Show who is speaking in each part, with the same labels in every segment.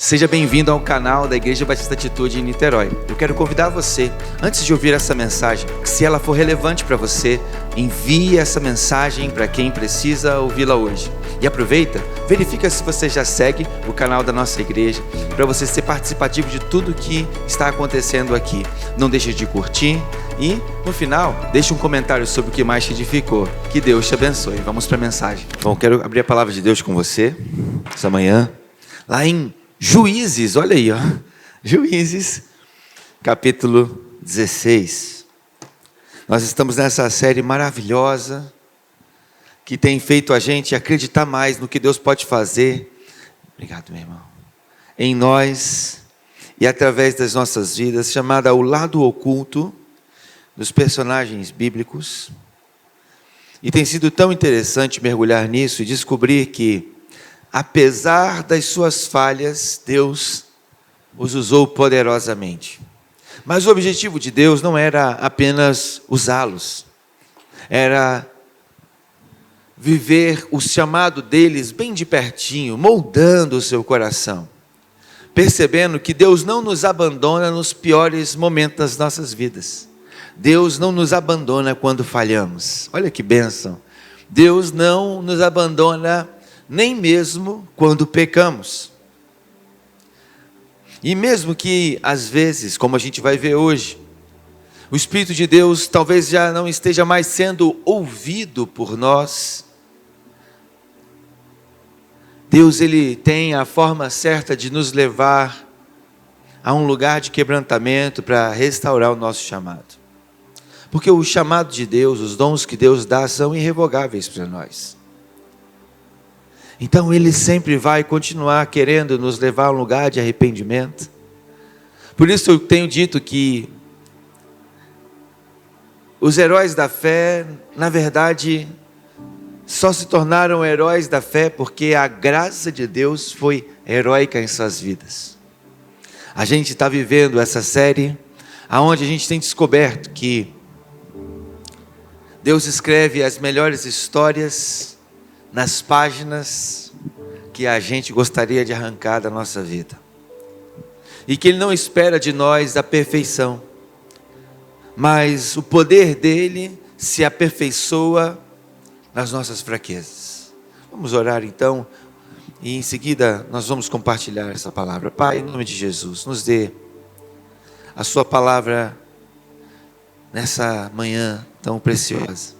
Speaker 1: Seja bem-vindo ao canal da Igreja Batista Atitude em Niterói. Eu quero convidar você, antes de ouvir essa mensagem, que se ela for relevante para você, envie essa mensagem para quem precisa ouvi-la hoje. E aproveita, verifica se você já segue o canal da nossa igreja, para você ser participativo de tudo que está acontecendo aqui. Não deixe de curtir e, no final, deixe um comentário sobre o que mais te edificou. Que Deus te abençoe. Vamos para a mensagem. Bom, quero abrir a palavra de Deus com você, essa manhã, lá em Juízes, olha aí, ó. Juízes, capítulo 16. Nós estamos nessa série maravilhosa, que tem feito a gente acreditar mais no que Deus pode fazer. Obrigado, meu irmão. Em nós e através das nossas vidas, chamada O Lado Oculto dos Personagens Bíblicos. E tem sido tão interessante mergulhar nisso e descobrir que, apesar das suas falhas, Deus os usou poderosamente. Mas o objetivo de Deus não era apenas usá-los, era viver o chamado deles bem de pertinho, moldando o seu coração, percebendo que Deus não nos abandona nos piores momentos das nossas vidas. Deus não nos abandona quando falhamos. Olha que bênção. Deus não nos abandona nem mesmo quando pecamos. E mesmo que, às vezes, como a gente vai ver hoje, o Espírito de Deus talvez já não esteja mais sendo ouvido por nós, Deus, Ele tem a forma certa de nos levar a um lugar de quebrantamento para restaurar o nosso chamado. Porque o chamado de Deus, os dons que Deus dá, são irrevogáveis para nós. Então Ele sempre vai continuar querendo nos levar a um lugar de arrependimento. Por isso eu tenho dito que os heróis da fé, na verdade, só se tornaram heróis da fé porque a graça de Deus foi heróica em suas vidas. A gente está vivendo essa série, onde a gente tem descoberto que Deus escreve as melhores histórias nas páginas que a gente gostaria de arrancar da nossa vida. E que Ele não espera de nós a perfeição, mas o poder dEle se aperfeiçoa nas nossas fraquezas. Vamos orar então, e em seguida nós vamos compartilhar essa palavra. Pai, em nome de Jesus, nos dê a Sua palavra nessa manhã tão preciosa.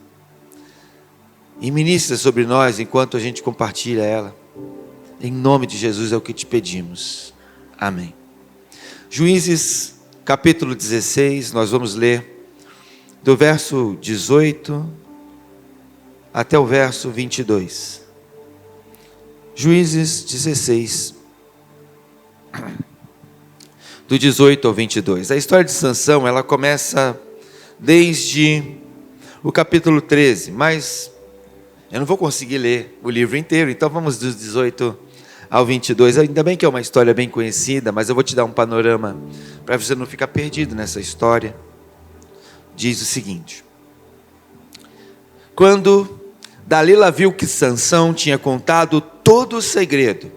Speaker 1: E ministra sobre nós enquanto a gente compartilha ela. Em nome de Jesus é o que te pedimos. Amém. Juízes capítulo 16, nós vamos ler do verso 18 até o verso 22. Juízes 16, do 18 ao 22. A história de Sansão, ela começa desde o capítulo 13, mas eu não vou conseguir ler o livro inteiro, então vamos dos 18 ao 22. Ainda bem que é uma história bem conhecida, mas eu vou te dar um panorama para você não ficar perdido nessa história. Diz o seguinte: quando Dalila viu que Sansão tinha contado todo o segredo,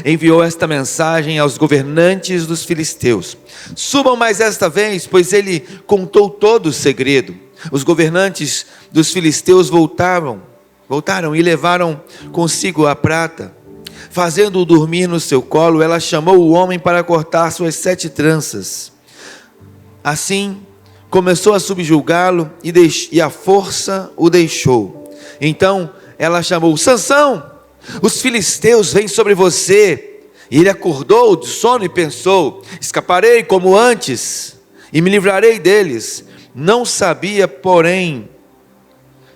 Speaker 1: enviou esta mensagem aos governantes dos filisteus: subam mais esta vez, pois ele contou todo o segredo. Os governantes dos filisteus voltaram e levaram consigo a prata. Fazendo-o dormir no seu colo, ela chamou o homem para cortar suas 7 tranças. Assim, começou a subjugá-lo e a força o deixou. Então, ela chamou: Sansão, os filisteus vêm sobre você. E ele acordou do sono e pensou: escaparei como antes e me livrarei deles. Não sabia, porém,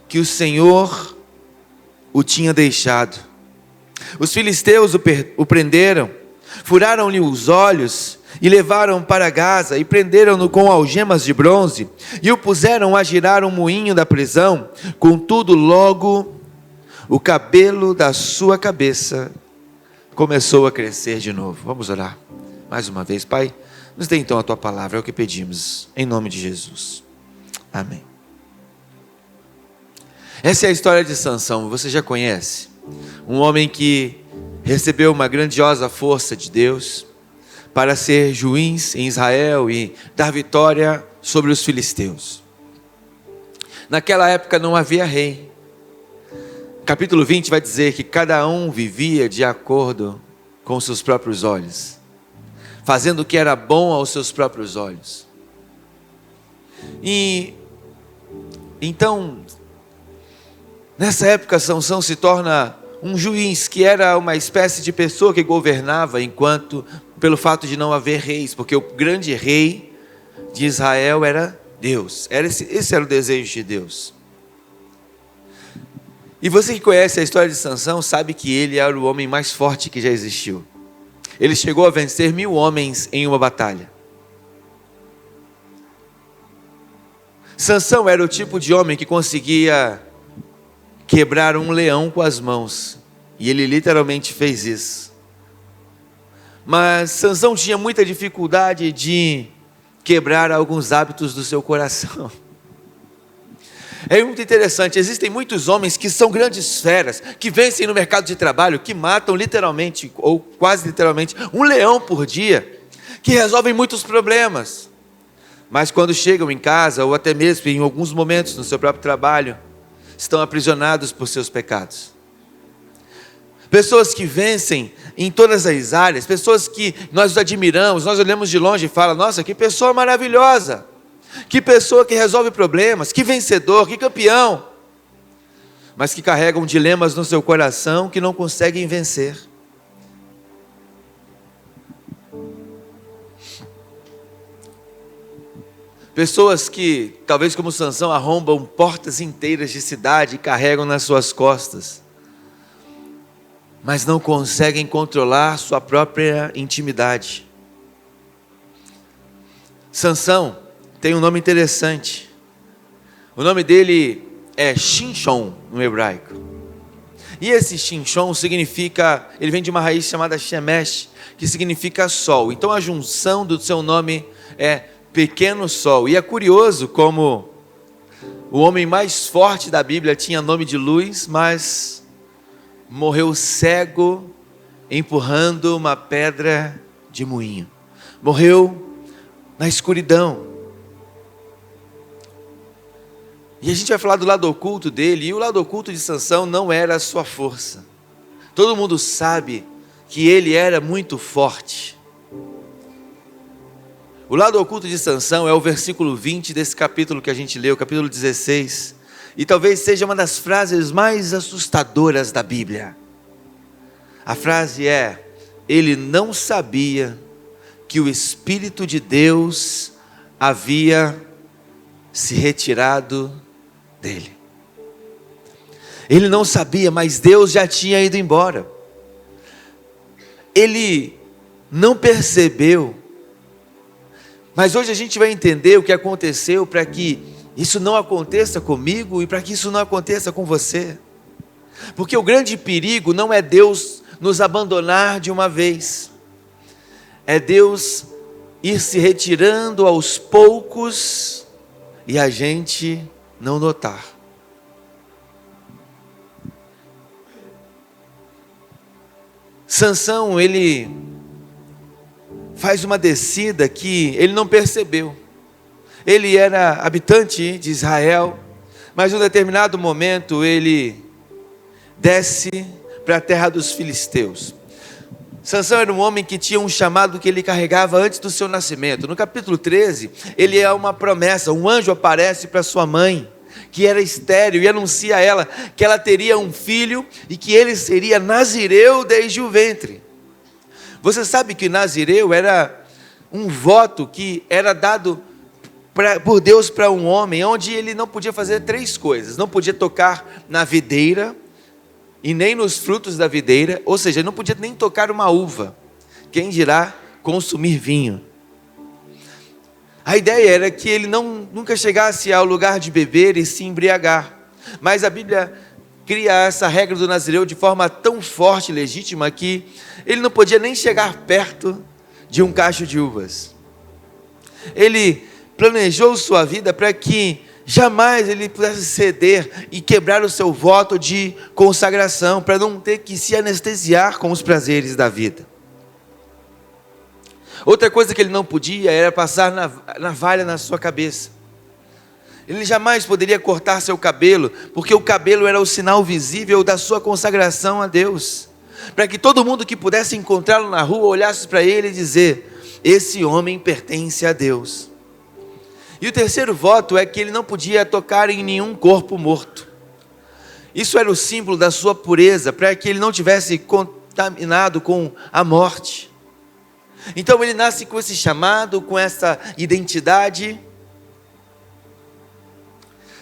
Speaker 1: que o Senhor o tinha deixado. Os filisteus o prenderam, furaram-lhe os olhos e levaram para Gaza e prenderam-no com algemas de bronze e o puseram a girar um moinho da prisão. Contudo, logo o cabelo da sua cabeça começou a crescer de novo. Vamos orar mais uma vez. Pai, nos dê então a Tua palavra, é o que pedimos, em nome de Jesus. Amém. Essa é a história de Sansão, você já conhece. Um homem que recebeu uma grandiosa força de Deus, para ser juiz em Israel e dar vitória sobre os filisteus. Naquela época não havia rei. Capítulo 20 vai dizer que cada um vivia de acordo com seus próprios olhos, fazendo o que era bom aos seus próprios olhos. E então, nessa época, Sansão se torna um juiz, que era uma espécie de pessoa que governava pelo fato de não haver reis, porque o grande rei de Israel era Deus. Esse era o desejo de Deus. E você que conhece a história de Sansão sabe que ele era o homem mais forte que já existiu. Ele chegou a vencer 1000 homens em uma batalha. Sansão era o tipo de homem que conseguia quebrar um leão com as mãos. E ele literalmente fez isso. Mas Sansão tinha muita dificuldade de quebrar alguns hábitos do seu coração. É muito interessante, existem muitos homens que são grandes feras, que vencem no mercado de trabalho, que matam literalmente, ou quase literalmente, um leão por dia, que resolvem muitos problemas. Mas quando chegam em casa, ou até mesmo em alguns momentos no seu próprio trabalho, estão aprisionados por seus pecados. Pessoas que vencem em todas as áreas, pessoas que nós admiramos, nós olhamos de longe e falamos: nossa, que pessoa maravilhosa, que pessoa que resolve problemas, que vencedor, que campeão. Mas que carregam dilemas no seu coração que não conseguem vencer. Pessoas que, talvez como Sansão, arrombam portas inteiras de cidade e carregam nas suas costas, mas não conseguem controlar sua própria intimidade. Sansão tem um nome interessante. O nome dele é Shinshon no hebraico. E esse Shinshon significa, ele vem de uma raiz chamada Shemesh, que significa sol. Então a junção do seu nome é pequeno sol. E é curioso como o homem mais forte da Bíblia tinha nome de luz, mas morreu cego empurrando uma pedra de moinho. Morreu na escuridão. E a gente vai falar do lado oculto dele, e o lado oculto de Sansão não era a sua força. Todo mundo sabe que ele era muito forte. O lado oculto de Sansão é o versículo 20 desse capítulo que a gente leu, capítulo 16. E talvez seja uma das frases mais assustadoras da Bíblia. A frase é: ele não sabia que o Espírito de Deus havia se retirado dele. Ele não sabia, mas Deus já tinha ido embora. Ele não percebeu. Mas hoje a gente vai entender o que aconteceu para que isso não aconteça comigo e para que isso não aconteça com você. Porque o grande perigo não é Deus nos abandonar de uma vez. É Deus ir se retirando aos poucos e a gente não notar. Sansão, ele faz uma descida que ele não percebeu. Ele era habitante de Israel, mas em um determinado momento ele desce para a terra dos filisteus. Sansão era um homem que tinha um chamado que ele carregava antes do seu nascimento. No capítulo 13, ele é uma promessa, um anjo aparece para sua mãe, que era estéril, e anuncia a ela que ela teria um filho e que ele seria nazireu desde o ventre. Você sabe que nazireu era um voto que era dado por Deus para um homem, onde ele não podia fazer 3 coisas: não podia tocar na videira e nem nos frutos da videira, ou seja, ele não podia nem tocar uma uva, quem dirá consumir vinho. A ideia era que ele nunca chegasse ao lugar de beber e se embriagar, mas a Bíblia cria essa regra do nazireu de forma tão forte e legítima que ele não podia nem chegar perto de um cacho de uvas. Ele planejou sua vida para que jamais ele pudesse ceder e quebrar o seu voto de consagração, para não ter que se anestesiar com os prazeres da vida. Outra coisa que ele não podia era passar navalha na sua cabeça. Ele jamais poderia cortar seu cabelo, porque o cabelo era o sinal visível da sua consagração a Deus, para que todo mundo que pudesse encontrá-lo na rua olhasse para ele e dizer: esse homem pertence a Deus. E o terceiro voto é que ele não podia tocar em nenhum corpo morto. Isso era o símbolo da sua pureza, para que ele não tivesse contaminado com a morte. Então ele nasce com esse chamado, com essa identidade.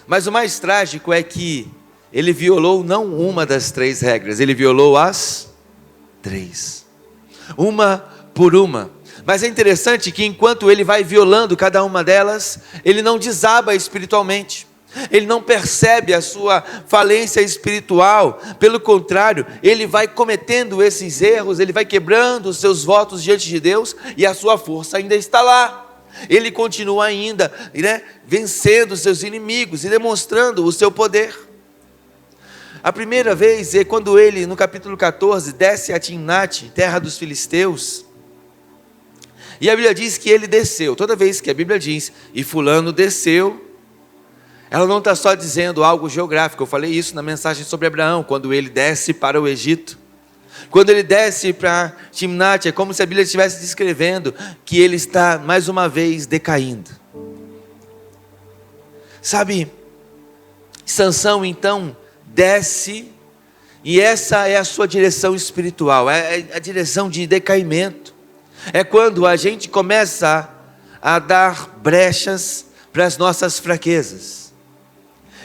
Speaker 1: Mas o mais trágico é que ele violou não uma das 3 regras, ele violou as 3. Uma por uma. Mas é interessante que enquanto ele vai violando cada uma delas, ele não desaba espiritualmente. Ele não percebe a sua falência espiritual. Pelo contrário, ele vai cometendo esses erros, ele vai quebrando os seus votos diante de Deus, e a sua força ainda está lá. Ele continua ainda, vencendo os seus inimigos e demonstrando o seu poder. A primeira vez é quando ele, no capítulo 14, desce a Timnate, terra dos filisteus. E a Bíblia diz que ele desceu. Toda vez que a Bíblia diz, e fulano desceu, ela não está só dizendo algo geográfico. Eu falei isso na mensagem sobre Abraão, quando ele desce para o Egito. Quando ele desce para Timnate, é como se a Bíblia estivesse descrevendo que ele está mais uma vez decaindo. Sabe, Sansão então desce, e essa é a sua direção espiritual, é a direção de decaimento. É quando a gente começa a dar brechas para as nossas fraquezas.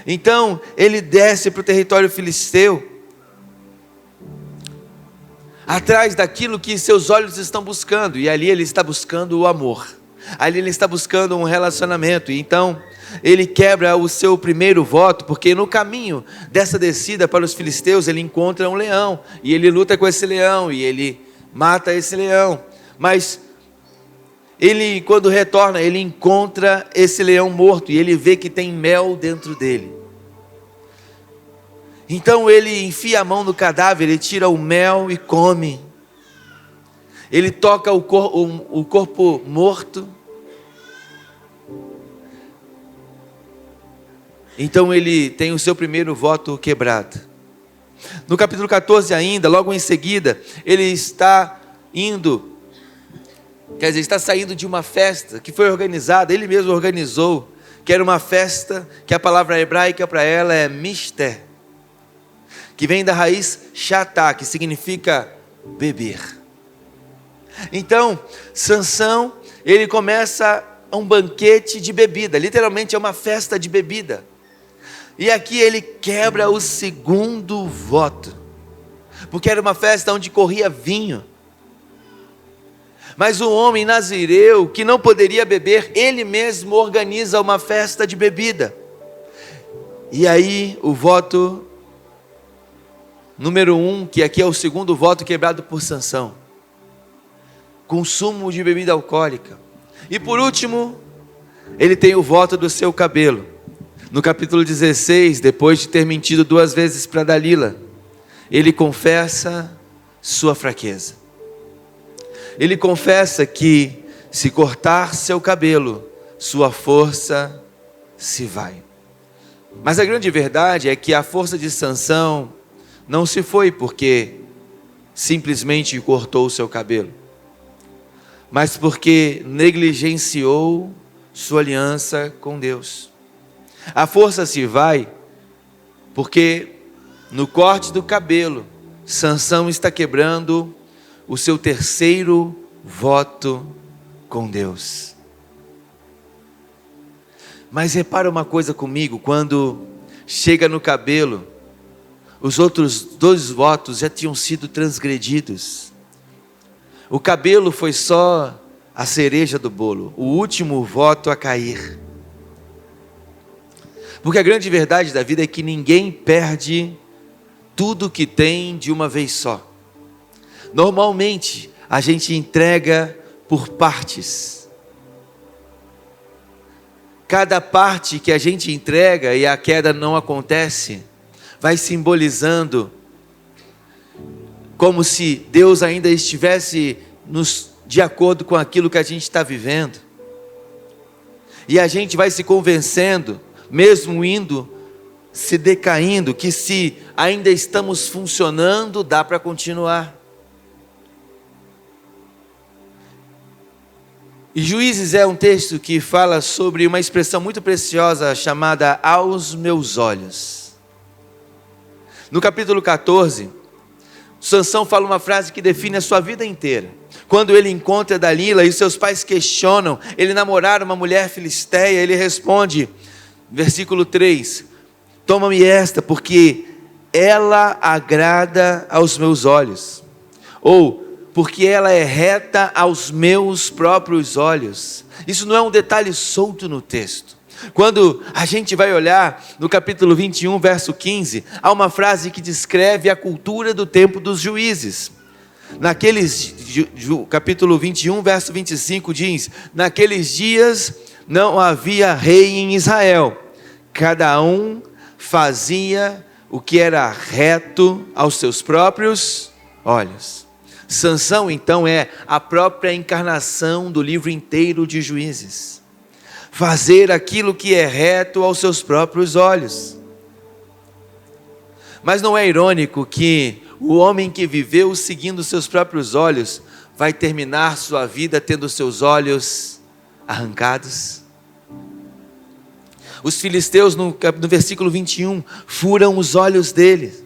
Speaker 1: Então ele desce para o território filisteu, atrás daquilo que seus olhos estão buscando, e ali ele está buscando o amor, ali ele está buscando um relacionamento. E então ele quebra o seu primeiro voto, porque no caminho dessa descida para os filisteus, ele encontra um leão, e ele luta com esse leão, e ele mata esse leão. Mas ele, quando retorna, ele encontra esse leão morto, e ele vê que tem mel dentro dele. Então ele enfia a mão no cadáver, ele tira o mel e come. Ele toca o corpo morto. Então ele tem o seu primeiro voto quebrado. No capítulo 14 ainda, logo em seguida, ele está está saindo de uma festa que foi organizada, ele mesmo organizou, que era uma festa que a palavra hebraica para ela é mister, que vem da raiz shatá, que significa beber. Então, Sansão, ele começa um banquete de bebida, literalmente é uma festa de bebida. E aqui ele quebra o segundo voto, porque era uma festa onde corria vinho. Mas o homem nazireu, que não poderia beber, ele mesmo organiza uma festa de bebida. E aí o voto número 1, que aqui é o segundo voto quebrado por Sansão: consumo de bebida alcoólica. E por último, ele tem o voto do seu cabelo. No capítulo 16, depois de ter mentido 2 vezes para Dalila, ele confessa sua fraqueza. Ele confessa que se cortar seu cabelo, sua força se vai. Mas a grande verdade é que a força de Sansão não se foi porque simplesmente cortou o seu cabelo, mas porque negligenciou sua aliança com Deus. A força se vai porque no corte do cabelo, Sansão está quebrando o seu terceiro voto com Deus. Mas repara uma coisa comigo, quando chega no cabelo, os outros 2 votos já tinham sido transgredidos. O cabelo foi só a cereja do bolo, o último voto a cair. Porque a grande verdade da vida é que ninguém perde tudo que tem de uma vez só. Normalmente, a gente entrega por partes. Cada parte que a gente entrega e a queda não acontece, vai simbolizando como se Deus ainda estivesse nos de acordo com aquilo que a gente está vivendo. E a gente vai se convencendo, mesmo indo se decaindo, que se ainda estamos funcionando, dá para continuar. E Juízes é um texto que fala sobre uma expressão muito preciosa chamada aos meus olhos. No capítulo 14, Sansão fala uma frase que define a sua vida inteira. Quando ele encontra Dalila e seus pais questionam ele namorar uma mulher filisteia, ele responde, versículo 3, toma-me esta, porque ela agrada aos meus olhos. Ou, porque ela é reta aos meus próprios olhos. Isso não é um detalhe solto no texto. Quando a gente vai olhar no capítulo 21, verso 15, há uma frase que descreve a cultura do tempo dos juízes. Capítulo 21, verso 25 diz, naqueles dias não havia rei em Israel, cada um fazia o que era reto aos seus próprios olhos. Sansão então é a própria encarnação do livro inteiro de Juízes. Fazer aquilo que é reto aos seus próprios olhos. Mas não é irônico que o homem que viveu seguindo seus próprios olhos vai terminar sua vida tendo seus olhos arrancados? Os filisteus no versículo 21 furam os olhos dele.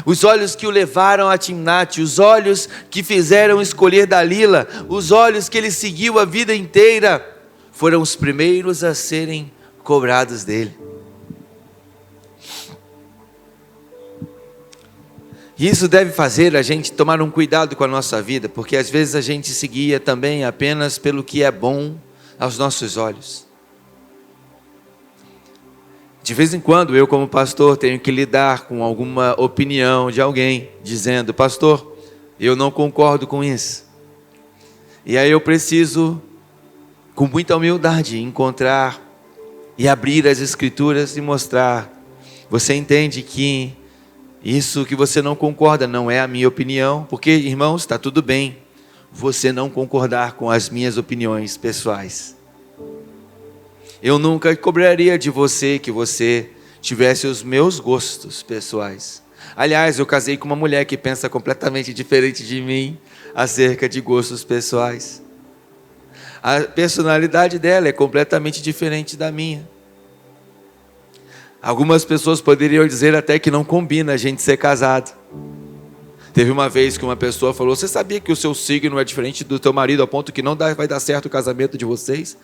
Speaker 1: Os olhos que o levaram a Timnate, os olhos que fizeram escolher Dalila, os olhos que ele seguiu a vida inteira, foram os primeiros a serem cobrados dele. E isso deve fazer a gente tomar um cuidado com a nossa vida, porque às vezes a gente seguia também apenas pelo que é bom aos nossos olhos. De vez em quando eu, como pastor, tenho que lidar com alguma opinião de alguém, dizendo, pastor, eu não concordo com isso. E aí eu preciso, com muita humildade, encontrar e abrir as escrituras e mostrar, você entende que isso que você não concorda não é a minha opinião, porque, irmãos, está tudo bem você não concordar com as minhas opiniões pessoais. Eu nunca cobraria de você que você tivesse os meus gostos pessoais. Aliás, eu casei com uma mulher que pensa completamente diferente de mim acerca de gostos pessoais. A personalidade dela é completamente diferente da minha. Algumas pessoas poderiam dizer até que não combina a gente ser casado. Teve uma vez que uma pessoa falou, você sabia que o seu signo é diferente do teu marido, a ponto que não vai dar certo o casamento de vocês?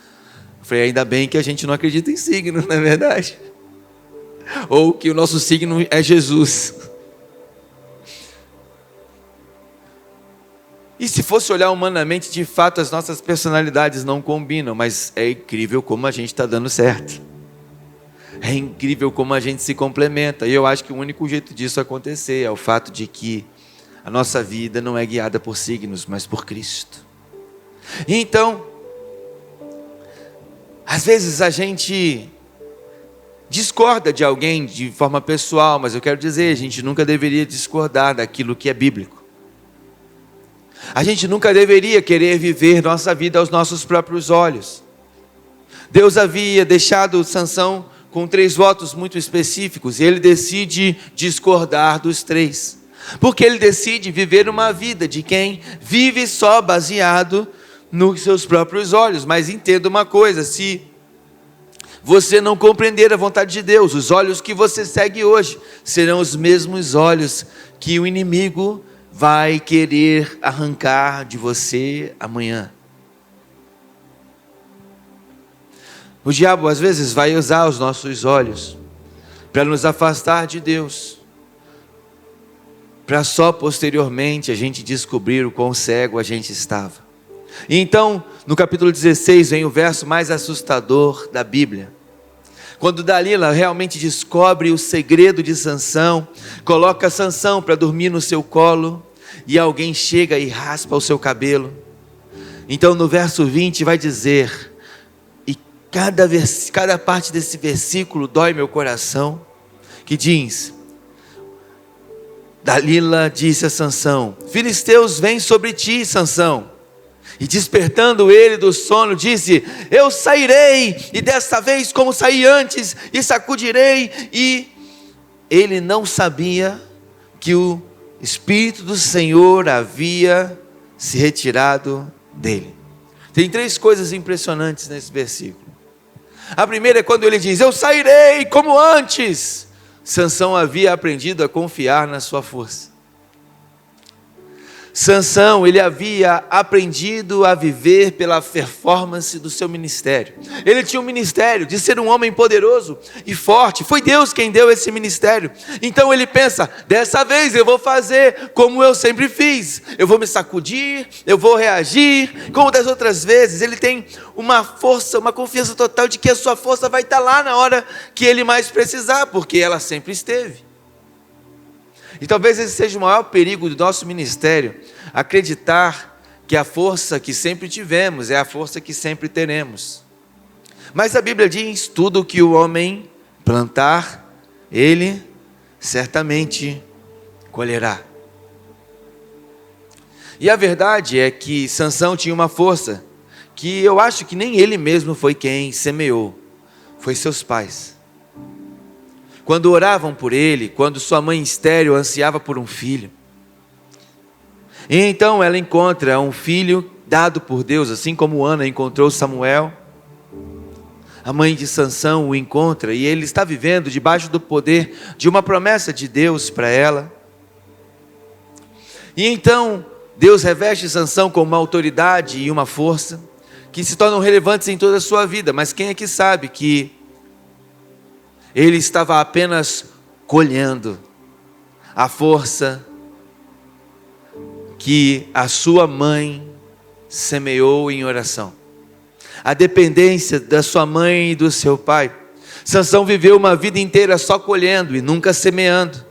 Speaker 1: Eu falei, ainda bem que a gente não acredita em signo, não é verdade? Ou que o nosso signo é Jesus. E se fosse olhar humanamente, de fato as nossas personalidades não combinam, mas é incrível como a gente está dando certo. É incrível como a gente se complementa. E eu acho que o único jeito disso acontecer é o fato de que a nossa vida não é guiada por signos, mas por Cristo. E então, às vezes a gente discorda de alguém de forma pessoal, mas eu quero dizer, a gente nunca deveria discordar daquilo que é bíblico. A gente nunca deveria querer viver nossa vida aos nossos próprios olhos. Deus havia deixado Sansão com 3 votos muito específicos, e ele decide discordar dos 3. Porque ele decide viver uma vida de quem vive só baseado nos seus próprios olhos. Mas entenda uma coisa, se você não compreender a vontade de Deus, os olhos que você segue hoje serão os mesmos olhos que o inimigo vai querer arrancar de você amanhã. O diabo às vezes vai usar os nossos olhos para nos afastar de Deus, para só posteriormente a gente descobrir o quão cego a gente estava. E então, no capítulo 16, vem o verso mais assustador da Bíblia. Quando Dalila realmente descobre o segredo de Sansão, coloca Sansão para dormir no seu colo, e alguém chega e raspa o seu cabelo. Então no verso 20 vai dizer, e cada parte desse versículo dói meu coração, que diz, Dalila disse a Sansão: filisteus vêm sobre ti, Sansão. E despertando ele do sono, disse: eu sairei, e desta vez como saí antes, e sacudirei. E ele não sabia que o Espírito do Senhor havia se retirado dele. Tem 3 coisas impressionantes nesse versículo. A primeira é quando ele diz: eu sairei como antes. Sansão havia aprendido a confiar na sua força. Sansão, ele havia aprendido a viver pela performance do seu ministério. Ele tinha um ministério de ser um homem poderoso e forte. Foi Deus quem deu esse ministério. Então ele pensa: dessa vez eu vou fazer como eu sempre fiz. Eu vou me sacudir, eu vou reagir como das outras vezes. Ele tem uma força, uma confiança total de que a sua força vai estar lá na hora que ele mais precisar, porque ela sempre esteve. E talvez esse seja o maior perigo do nosso ministério: acreditar que a força que sempre tivemos é a força que sempre teremos. Mas a Bíblia diz: tudo que o homem plantar, ele certamente colherá. E a verdade é que Sansão tinha uma força que eu acho que nem ele mesmo foi quem semeou, foi seus pais. Quando oravam por ele, quando sua mãe estéril ansiava por um filho. E então ela encontra um filho dado por Deus, assim como Ana encontrou Samuel. A mãe de Sansão o encontra e ele está vivendo debaixo do poder de uma promessa de Deus para ela. E então Deus reveste Sansão com uma autoridade e uma força que se tornam relevantes em toda a sua vida. Mas quem é que sabe que ele estava apenas colhendo a força que a sua mãe semeou em oração, a dependência da sua mãe e do seu pai. Sansão viveu uma vida inteira só colhendo e nunca semeando.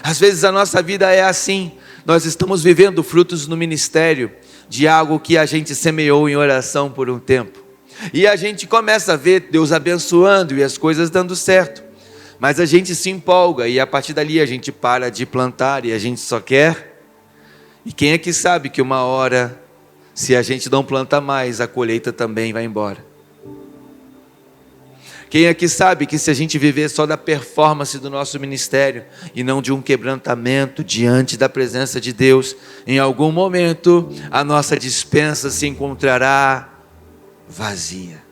Speaker 1: Às vezes a nossa vida é assim: nós estamos vivendo frutos no ministério de algo que a gente semeou em oração por um tempo. E a gente começa a ver Deus abençoando e as coisas dando certo. Mas a gente se empolga e a partir dali a gente para de plantar e a gente só quer. E quem é que sabe que uma hora, se a gente não planta mais, a colheita também vai embora? Quem é que sabe que se a gente viver só da performance do nosso ministério e não de um quebrantamento diante da presença de Deus, em algum momento a nossa despensa se encontrará vazia.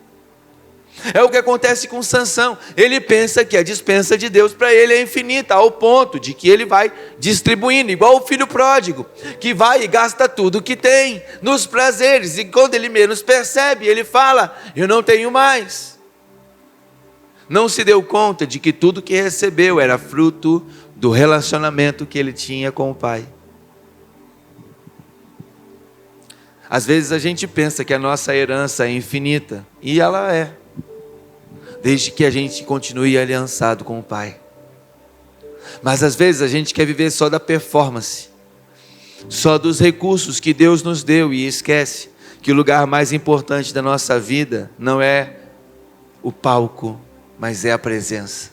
Speaker 1: É o que acontece com Sansão. Ele pensa que a despensa de Deus para ele é infinita, ao ponto de que ele vai distribuindo, igual o filho pródigo, que vai e gasta tudo que tem nos prazeres, e quando ele menos percebe, ele fala: eu não tenho mais. Não se deu conta de que tudo que recebeu era fruto do relacionamento que ele tinha com o pai. Às vezes a gente pensa que a nossa herança é infinita, e ela é, desde que a gente continue aliançado com o pai. Mas às vezes a gente quer viver só da performance, só dos recursos que Deus nos deu, e esquece que o lugar mais importante da nossa vida não é o palco, mas é a presença.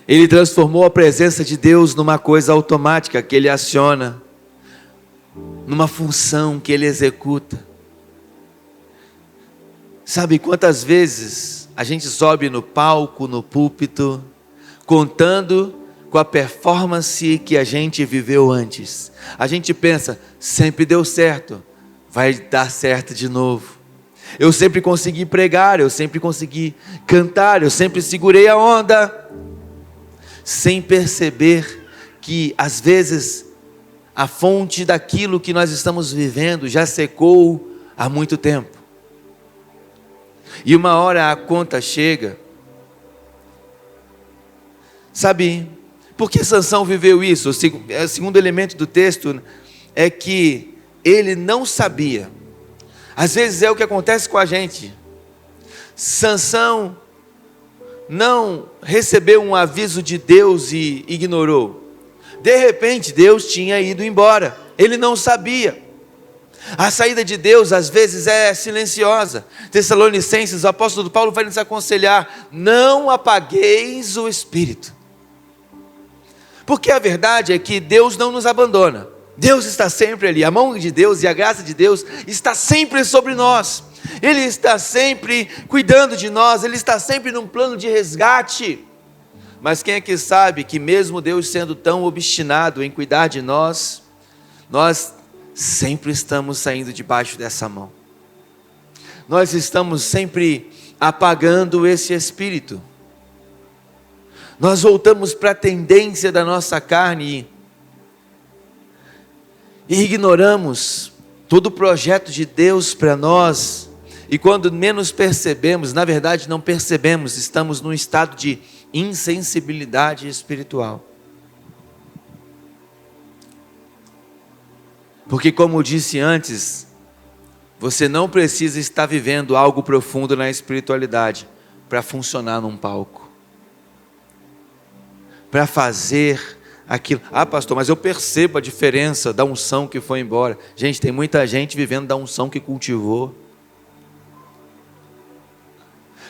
Speaker 1: Ele transformou a presença de Deus numa coisa automática que ele aciona, numa função que ele executa. Sabe quantas vezes a gente sobe no palco, no púlpito, contando com a performance que a gente viveu antes. A gente pensa: sempre deu certo, vai dar certo de novo. Eu sempre consegui pregar, eu sempre consegui cantar, eu sempre segurei a onda. Sem perceber que às vezes a fonte daquilo que nós estamos vivendo já secou há muito tempo. E uma hora a conta chega. Sabe por que Sansão viveu isso? O segundo elemento do texto é que ele não sabia. Às vezes é o que acontece com a gente. Sansão não recebeu um aviso de Deus e ignorou. De repente Deus tinha ido embora. Ele não sabia. A saída de Deus às vezes é silenciosa. Tessalonicenses, o apóstolo Paulo vai nos aconselhar: não apagueis o espírito. Porque a verdade é que Deus não nos abandona. Deus está sempre ali, a mão de Deus e a graça de Deus está sempre sobre nós. Ele está sempre cuidando de nós, Ele está sempre num plano de resgate. Mas quem é que sabe que mesmo Deus sendo tão obstinado em cuidar de nós, nós sempre estamos saindo debaixo dessa mão. Nós estamos sempre apagando esse espírito. Nós voltamos para a tendência da nossa carne e ignoramos todo o projeto de Deus para nós. E quando menos percebemos, na verdade não percebemos, estamos num estado de insensibilidade espiritual. Porque, como eu disse antes, você não precisa estar vivendo algo profundo na espiritualidade para funcionar num palco, para fazer aquilo. Ah, pastor, mas eu percebo a diferença da unção que foi embora. Gente, tem muita gente vivendo da unção que cultivou.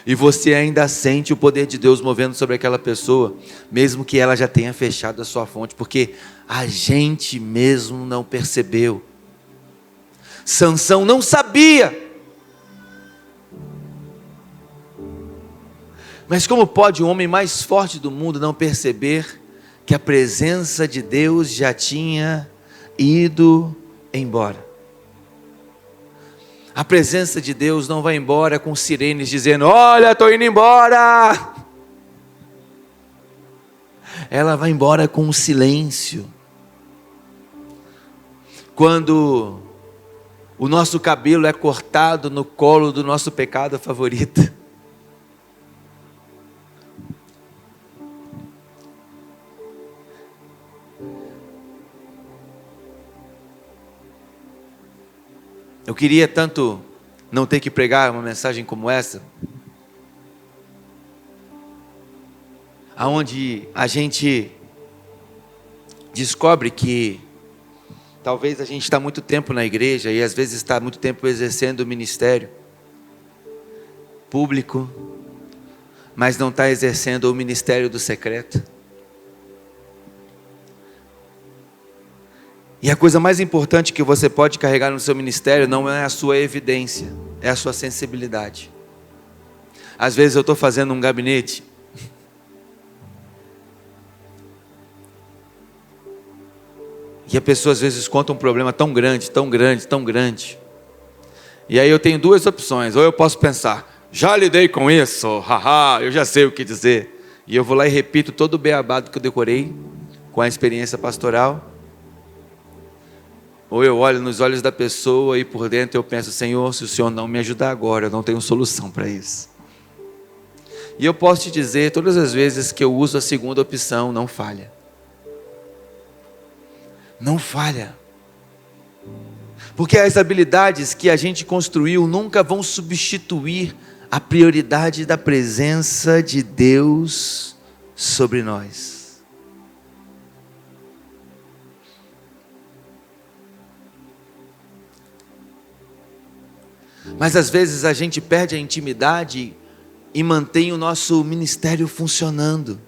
Speaker 1: E você ainda sente o poder de Deus movendo sobre aquela pessoa, mesmo que ela já tenha fechado a sua fonte, porque a gente mesmo não percebeu. Sansão não sabia. Mas como pode o homem mais forte do mundo não perceber que a presença de Deus já tinha ido embora? A presença de Deus não vai embora com sirenes dizendo: olha, estou indo embora. Ela vai embora com um silêncio. Quando o nosso cabelo é cortado no colo do nosso pecado favorito. Eu queria tanto não ter que pregar uma mensagem como essa, aonde a gente descobre que talvez a gente está muito tempo na igreja e às vezes está muito tempo exercendo o ministério público, mas não está exercendo o ministério do secreto. E a coisa mais importante que você pode carregar no seu ministério não é a sua evidência, é a sua sensibilidade. Às vezes eu estou fazendo um gabinete e a pessoa às vezes conta um problema tão grande, tão grande, tão grande. E aí eu tenho duas opções: ou eu posso pensar, já lidei com isso, haha, eu já sei o que dizer. E eu vou lá e repito todo o beabado que eu decorei com a experiência pastoral. Ou eu olho nos olhos da pessoa e por dentro eu penso: Senhor, se o Senhor não me ajudar agora, eu não tenho solução para isso. E eu posso te dizer, todas as vezes que eu uso a segunda opção, não falha. Não falha. Porque as habilidades que a gente construiu nunca vão substituir a prioridade da presença de Deus sobre nós. Mas às vezes a gente perde a intimidade e mantém o nosso ministério funcionando.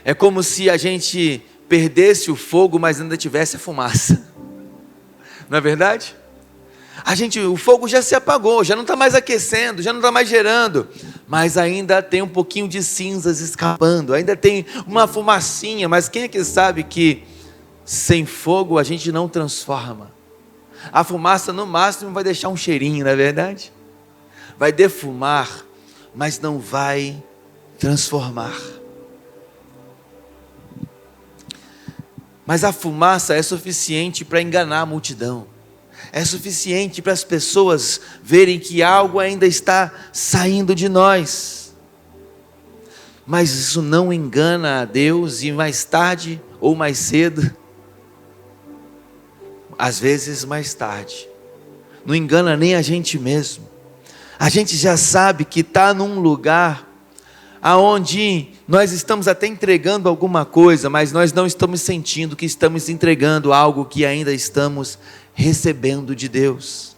Speaker 1: É como se a gente perdesse o fogo, mas ainda tivesse a fumaça. Não é verdade? O fogo já se apagou, já não está mais aquecendo, já não está mais gerando, mas ainda tem um pouquinho de cinzas escapando, ainda tem uma fumacinha. Mas quem é que sabe que sem fogo a gente não transforma? A fumaça no máximo vai deixar um cheirinho, não é verdade? Vai defumar, mas não vai transformar. Mas a fumaça é suficiente para enganar a multidão. É suficiente para as pessoas verem que algo ainda está saindo de nós. Mas isso não engana a Deus, e mais tarde ou mais cedo, às vezes mais tarde, não engana nem a gente mesmo. A gente já sabe que está num lugar aonde nós estamos até entregando alguma coisa, mas nós não estamos sentindo que estamos entregando algo que ainda estamos recebendo de Deus.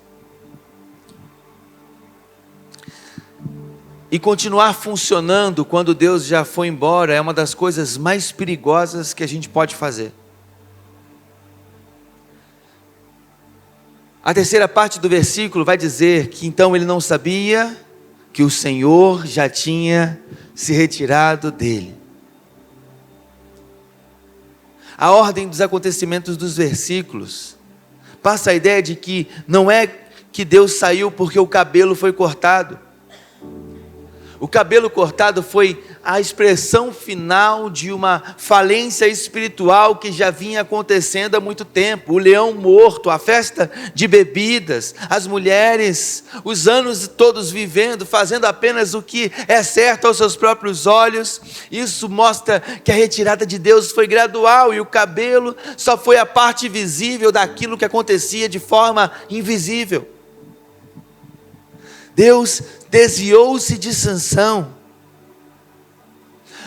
Speaker 1: e continuar funcionando quando Deus já foi embora é uma das coisas mais perigosas que a gente pode fazer. A terceira parte do versículo vai dizer que então ele não sabia que o Senhor já tinha se retirado dele. A ordem dos acontecimentos dos versículos passa a ideia de que não é que Deus saiu porque o cabelo foi cortado. O cabelo cortado foi a expressão final de uma falência espiritual que já vinha acontecendo há muito tempo. O leão morto, a festa de bebidas, as mulheres, os anos todos vivendo, fazendo apenas o que é certo aos seus próprios olhos. Isso mostra que a retirada de Deus foi gradual e o cabelo só foi a parte visível daquilo que acontecia de forma invisível. Deus desviou-se de Sansão.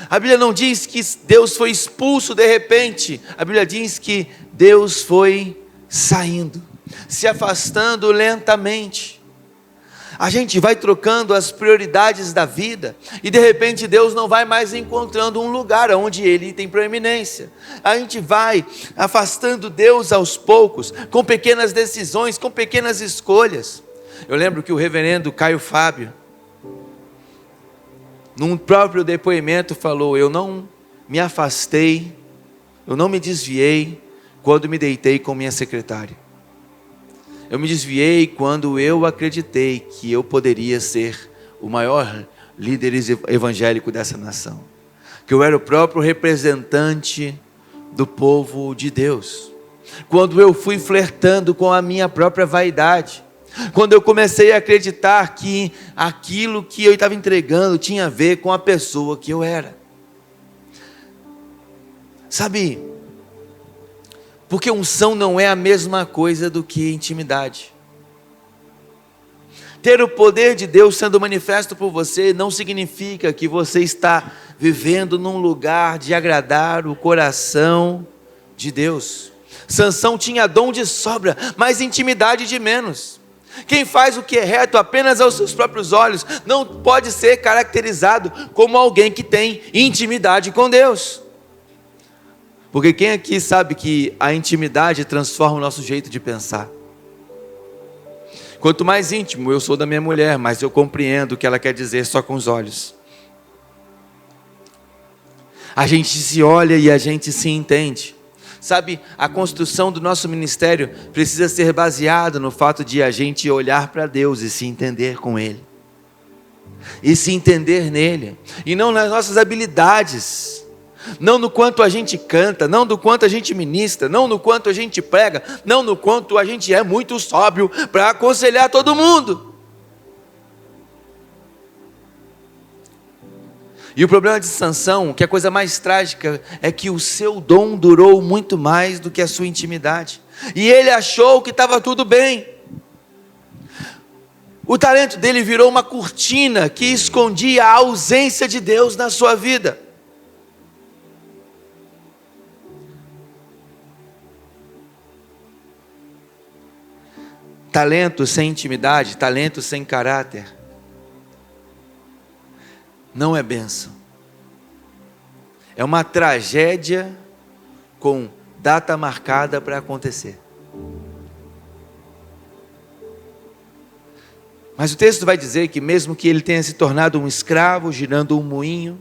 Speaker 1: A Bíblia não diz que Deus foi expulso de repente. A Bíblia diz que Deus foi saindo, se afastando lentamente. A gente vai trocando as prioridades da vida e de repente Deus não vai mais encontrando um lugar onde Ele tem proeminência. A gente vai afastando Deus aos poucos, com pequenas decisões, com pequenas escolhas. Eu lembro que o reverendo Caio Fábio, num próprio depoimento, falou: eu não me afastei, eu não me desviei quando me deitei com minha secretária. Eu me desviei quando eu acreditei que eu poderia ser o maior líder evangélico dessa nação, que eu era o próprio representante do povo de Deus. Quando eu fui flertando com a minha própria vaidade, quando eu comecei a acreditar que aquilo que eu estava entregando tinha a ver com a pessoa que eu era. Sabe, porque unção não é a mesma coisa do que intimidade. Ter o poder de Deus sendo manifesto por você não significa que você está vivendo num lugar de agradar o coração de Deus. Sansão tinha dom de sobra, mas intimidade de menos. Quem faz o que é reto apenas aos seus próprios olhos não pode ser caracterizado como alguém que tem intimidade com Deus. Porque quem aqui sabe que a intimidade transforma o nosso jeito de pensar? Quanto mais íntimo eu sou da minha mulher, mais eu compreendo o que ela quer dizer só com os olhos. A gente se olha e a gente se entende. Sabe, a construção do nosso ministério precisa ser baseada no fato de a gente olhar para Deus e se entender com Ele. E se entender nele. E não nas nossas habilidades. Não no quanto a gente canta, não no quanto a gente ministra, não no quanto a gente prega, não no quanto a gente é muito sóbrio para aconselhar todo mundo. E o problema de Sansão, que é a coisa mais trágica, é que o seu dom durou muito mais do que a sua intimidade. E ele achou que estava tudo bem. O talento dele virou uma cortina que escondia a ausência de Deus na sua vida. Talento sem intimidade, talento sem caráter, não é bênção. É uma tragédia com data marcada para acontecer. Mas o texto vai dizer que mesmo que ele tenha se tornado um escravo, girando um moinho,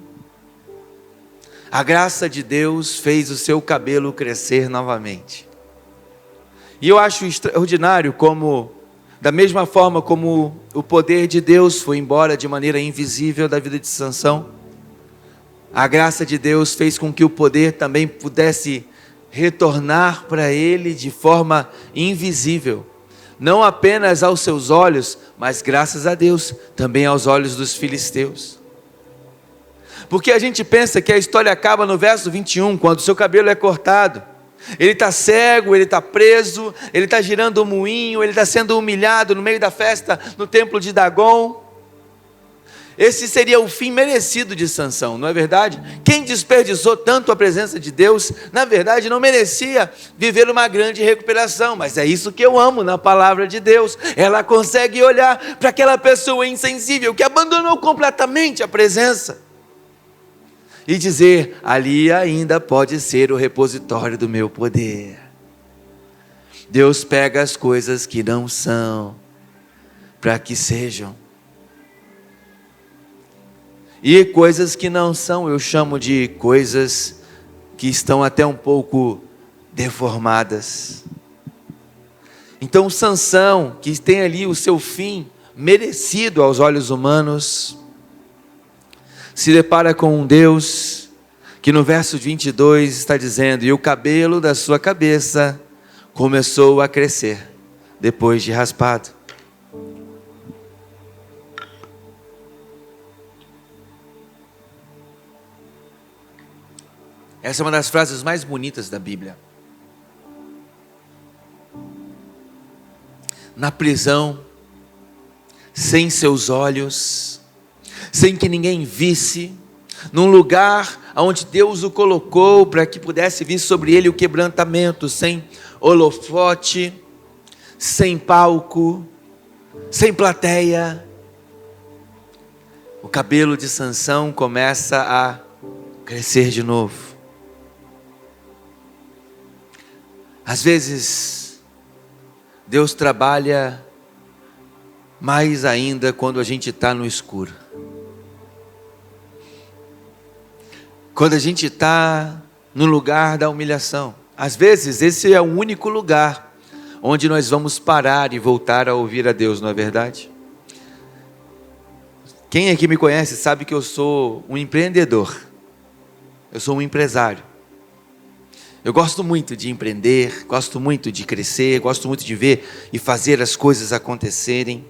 Speaker 1: a graça de Deus fez o seu cabelo crescer novamente. E eu acho extraordinário como, da mesma forma como o poder de Deus foi embora de maneira invisível da vida de Sansão, a graça de Deus fez com que o poder também pudesse retornar para ele de forma invisível, não apenas aos seus olhos, mas graças a Deus, também aos olhos dos filisteus. Porque a gente pensa que a história acaba no verso 21, quando o seu cabelo é cortado. Ele está cego, ele está preso, ele está girando um moinho, ele está sendo humilhado no meio da festa no templo de Dagon. Esse seria o fim merecido de Sansão, não é verdade? Quem desperdiçou tanto a presença de Deus, na verdade não merecia viver uma grande recuperação, mas é isso que eu amo na palavra de Deus. Ela consegue olhar para aquela pessoa insensível que abandonou completamente a presença e dizer: ali ainda pode ser o repositório do meu poder. Deus pega as coisas que não são para que sejam. E coisas que não são, eu chamo de coisas que estão até um pouco deformadas. Então Sansão, que tem ali o seu fim merecido aos olhos humanos, se depara com um Deus que no verso 22 está dizendo: e o cabelo da sua cabeça começou a crescer depois de raspado. Essa é uma das frases mais bonitas da Bíblia. Na prisão, sem seus olhos, sem que ninguém visse, num lugar onde Deus o colocou para que pudesse vir sobre ele o quebrantamento, sem holofote, sem palco, sem plateia, o cabelo de Sansão começa a crescer de novo. Às vezes, Deus trabalha mais ainda quando a gente está no escuro. Quando a gente está no lugar da humilhação. Às vezes, esse é o único lugar onde nós vamos parar e voltar a ouvir a Deus, não é verdade? Quem aqui me conhece sabe que eu sou um empreendedor. Eu sou um empresário. Eu gosto muito de empreender, gosto muito de crescer, gosto muito de ver e fazer as coisas acontecerem.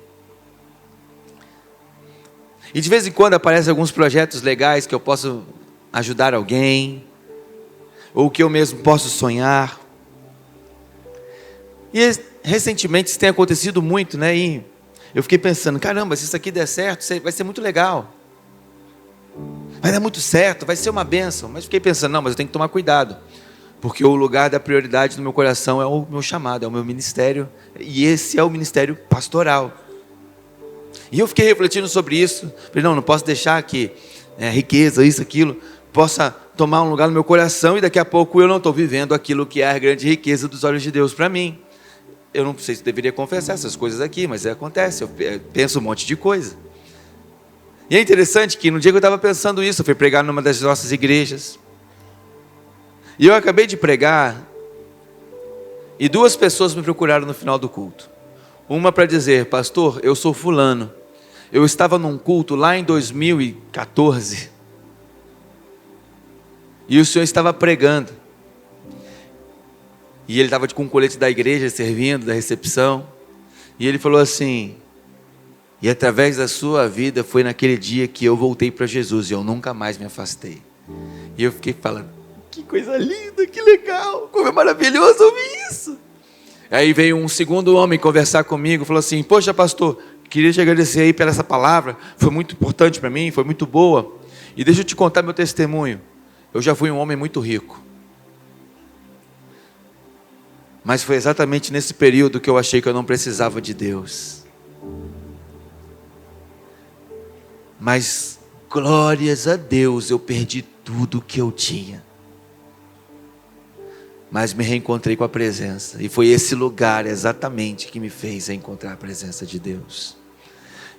Speaker 1: E de vez em quando aparecem alguns projetos legais que eu posso ajudar alguém, ou que eu mesmo posso sonhar. E recentemente isso tem acontecido muito, né? E eu fiquei pensando: caramba, se isso aqui der certo, vai ser muito legal. Vai dar muito certo, vai ser uma bênção. Mas fiquei pensando: não, mas eu tenho que tomar cuidado. Porque o lugar da prioridade no meu coração é o meu chamado, é o meu ministério. E esse é o ministério pastoral. E eu fiquei refletindo sobre isso. Falei: não posso deixar que riqueza, isso, aquilo, possa tomar um lugar no meu coração. E daqui a pouco eu não estou vivendo aquilo que é a grande riqueza dos olhos de Deus para mim. Eu não sei se deveria confessar essas coisas aqui, mas acontece. Eu penso um monte de coisa. E é interessante que no dia que eu estava pensando isso, eu fui pregar numa das nossas igrejas. E eu acabei de pregar, e 2 pessoas me procuraram no final do culto. Uma para dizer: pastor, eu sou fulano. Eu estava num culto lá em 2014, e o senhor estava pregando. E ele estava com um colete da igreja, servindo, da recepção. E ele falou assim: e através da sua vida, foi naquele dia que eu voltei para Jesus, e eu nunca mais me afastei. E eu fiquei falando: que coisa linda, que legal, como é maravilhoso ouvir isso. Aí veio um segundo homem conversar comigo, falou assim: poxa pastor, queria te agradecer aí pela essa palavra, foi muito importante para mim, foi muito boa. E deixa eu te contar meu testemunho. Eu já fui um homem muito rico, mas foi exatamente nesse período que eu achei que eu não precisava de Deus. Mas glórias a Deus, eu perdi tudo que eu tinha, mas me reencontrei com a presença. E foi esse lugar exatamente que me fez encontrar a presença de Deus.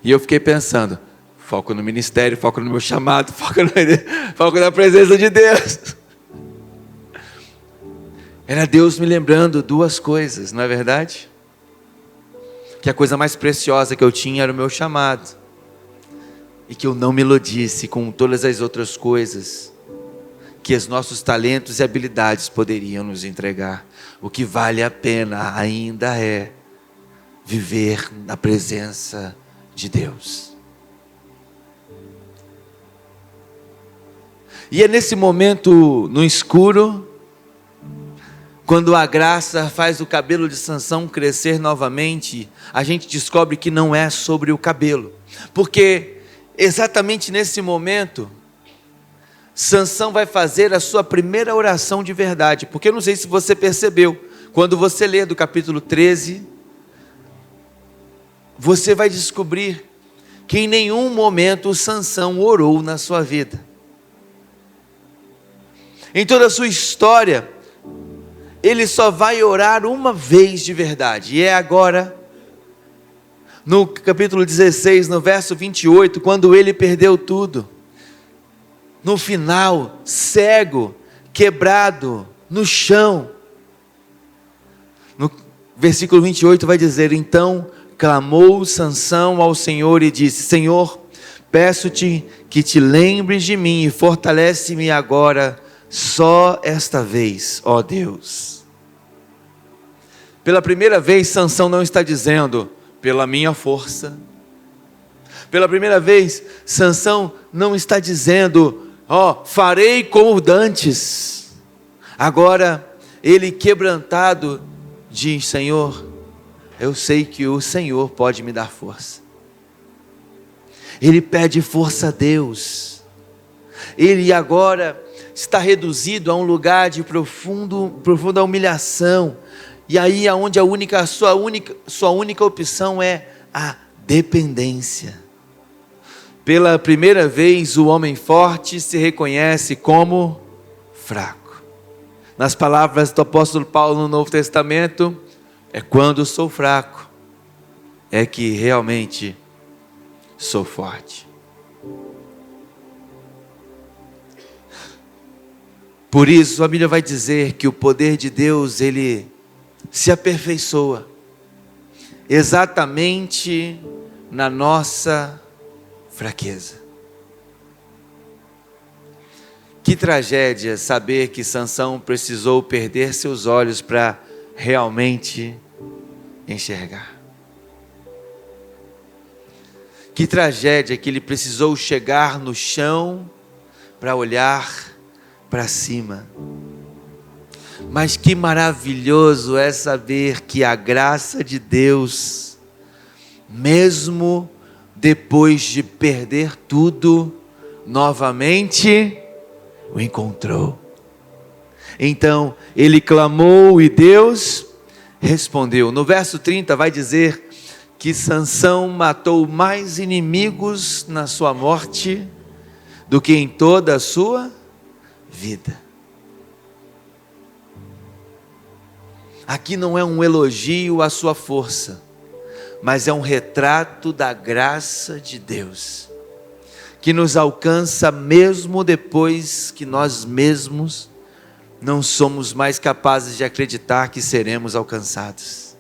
Speaker 1: E eu fiquei pensando: foco no ministério, foco no meu chamado, foco na presença de Deus. Era Deus me lembrando 2 coisas, não é verdade? Que a coisa mais preciosa que eu tinha era o meu chamado. E que eu não me iludisse com todas as outras coisas que os nossos talentos e habilidades poderiam nos entregar. O que vale a pena ainda é viver na presença de Deus. E é nesse momento, no escuro, quando a graça faz o cabelo de Sansão crescer novamente, a gente descobre que não é sobre o cabelo. Porque exatamente nesse momento, Sansão vai fazer a sua primeira oração de verdade, porque eu não sei se você percebeu, quando você lê do capítulo 13, você vai descobrir que em nenhum momento Sansão orou na sua vida. Em toda a sua história, ele só vai orar uma vez de verdade, e é agora, no capítulo 16, no verso 28, quando ele perdeu tudo, no final, cego, quebrado, no chão. No versículo 28 vai dizer: então clamou Sansão ao Senhor e disse: Senhor, peço-te que te lembres de mim e fortalece-me agora, só esta vez, ó Deus. Pela primeira vez, Sansão não está dizendo, pela minha força. Pela primeira vez, Sansão não está dizendo, farei como dantes. Agora, ele quebrantado diz: Senhor, eu sei que o Senhor pode me dar força. Ele pede força a Deus. Ele agora está reduzido a um lugar de profunda humilhação. E aí aonde sua única opção é a dependência. Pela primeira vez, o homem forte se reconhece como fraco. Nas palavras do apóstolo Paulo no Novo Testamento, é quando sou fraco, é que realmente sou forte. Por isso a Bíblia vai dizer que o poder de Deus, ele se aperfeiçoa exatamente na nossa fraqueza. Que tragédia saber que Sansão precisou perder seus olhos para realmente enxergar. Que tragédia que ele precisou chegar no chão para olhar para cima. Mas que maravilhoso é saber que a graça de Deus, mesmo depois de perder tudo, novamente o encontrou. Então ele clamou e Deus respondeu. No verso 30 vai dizer que Sansão matou mais inimigos na sua morte do que em toda a sua vida. Aqui não é um elogio à sua força, mas é um retrato da graça de Deus, que nos alcança mesmo depois que nós mesmos não somos mais capazes de acreditar que seremos alcançados.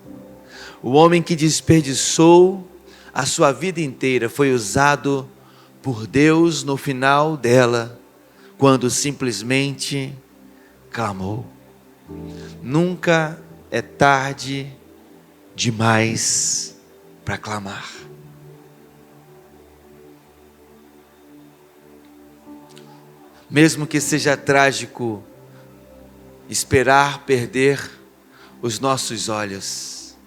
Speaker 1: O homem que desperdiçou a sua vida inteira foi usado por Deus no final dela, quando simplesmente clamou. Nunca é tarde demais para clamar. Mesmo que seja trágico esperar perder os nossos olhos